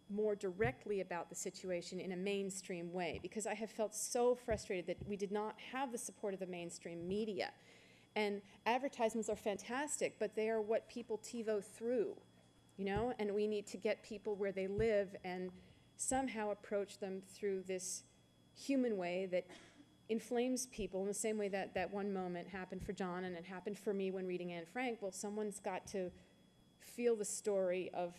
more directly about the situation in a mainstream way, because I have felt so frustrated that we did not have the support of the mainstream media. And advertisements are fantastic, but they are what people TiVo through, you know, and we need to get people where they live and somehow approach them through this human way that inflames people in the same way that that one moment happened for John and it happened for me when reading Anne Frank. Well, someone's got to feel the story of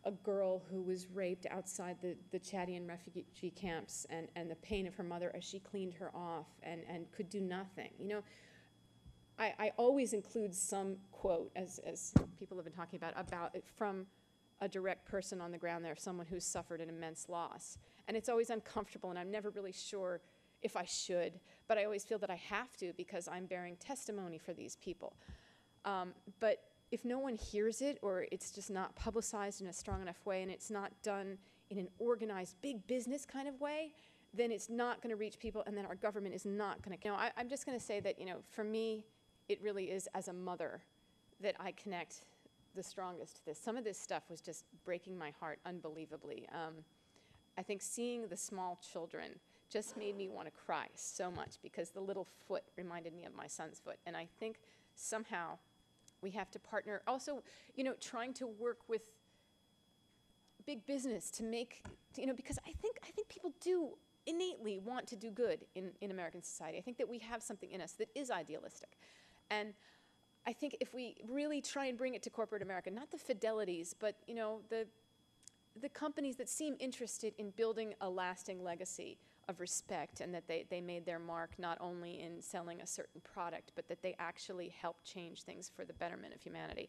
a girl who was raped outside the Chadian refugee camps and the pain of her mother as she cleaned her off and could do nothing. You know, I always include some quote, as people have been talking about it from a direct person on the ground there, someone who's suffered an immense loss. And it's always uncomfortable, and I'm never really sure if I should, but I always feel that I have to because I'm bearing testimony for these people. But if no one hears it, or it's just not publicized in a strong enough way, and it's not done in an organized big business kind of way, then it's not going to reach people, and then our government is not going to. You know, I'm just going to say that, you know, for me, it really is as a mother that I connect the strongest to this. Some of this stuff was just breaking my heart unbelievably. I think seeing the small children just made me want to cry so much because the little foot reminded me of my son's foot, and I think somehow we have to partner. Also, you know, trying to work with big business to make, you know, because I think people do innately want to do good in American society. I think that we have something in us that is idealistic. And I think if we really try and bring it to corporate America, not the Fidelities, but, you know, the companies that seem interested in building a lasting legacy of respect, and that they made their mark not only in selling a certain product, but that they actually help change things for the betterment of humanity.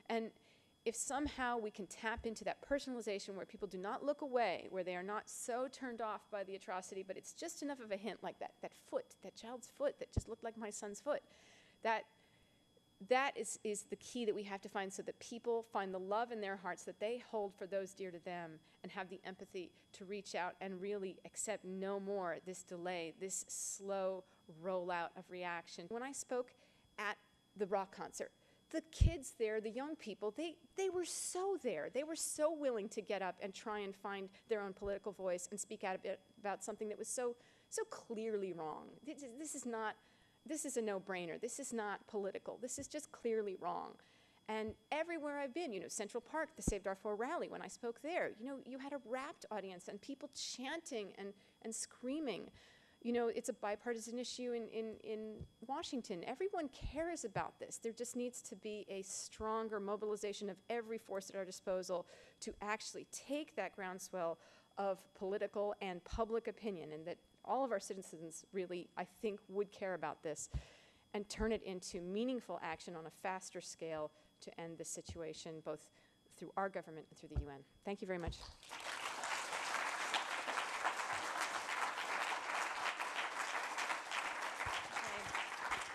And if somehow we can tap into that personalization where people do not look away, where they are not so turned off by the atrocity, but it's just enough of a hint, like that foot, that child's foot that just looked like my son's foot, that is the key that we have to find, so that people find the love in their hearts that they hold for those dear to them, and have the empathy to reach out and really accept no more this delay, this slow rollout of reaction. When I spoke at the rock concert, the kids there, the young people, they were so there. They were so willing to get up and try and find their own political voice and speak out a bit about something that was so clearly wrong. This is a no-brainer. This is not political. This is just clearly wrong. And everywhere I've been, you know, Central Park, the Save Darfur rally, when I spoke there, you know, you had a rapt audience and people chanting and screaming. You know, it's a bipartisan issue in Washington. Everyone cares about this. There just needs to be a stronger mobilization of every force at our disposal to actually take that groundswell of political and public opinion, and that all of our citizens really, I think, would care about this, and turn it into meaningful action on a faster scale to end this situation, both through our government and through the UN. Thank you very much.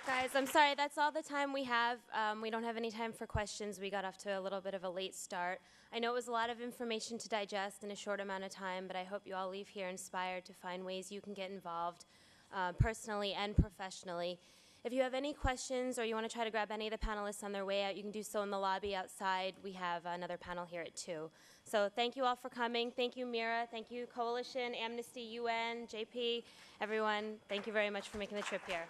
Guys, I'm sorry, that's all the time we have. We don't have any time for questions. We got off to a little bit of a late start. I know it was a lot of information to digest in a short amount of time, but I hope you all leave here inspired to find ways you can get involved personally and professionally. If you have any questions or you want to try to grab any of the panelists on their way out, you can do so in the lobby outside. We have another panel here at 2. So thank you all for coming. Thank you, Mira. Thank you, Coalition, Amnesty, UN, JP, everyone. Thank you very much for making the trip here.